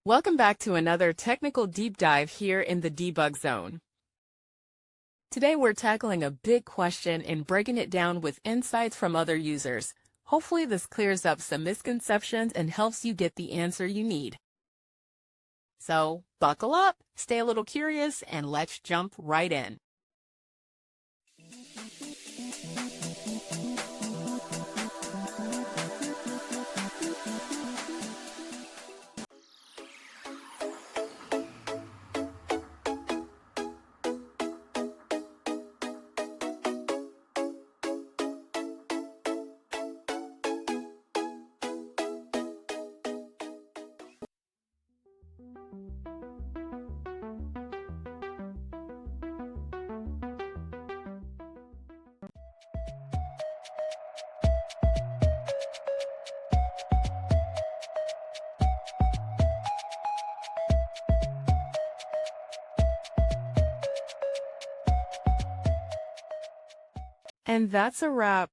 Welcome back to another technical deep dive here in the debug zone. Today we're tackling a big question and breaking it down with insights from other users. Hopefully this clears up some misconceptions and helps you get the answer you need. So buckle up, stay a little curious, and let's jump right in. And that's a wrap.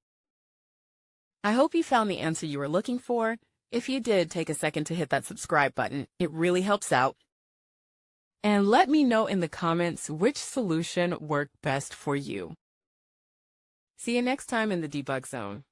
I hope you found the answer you were looking for. If you did, take a second to hit that subscribe button. It really helps out. And let me know in the comments which solution worked best for you. See you next time in the debug zone.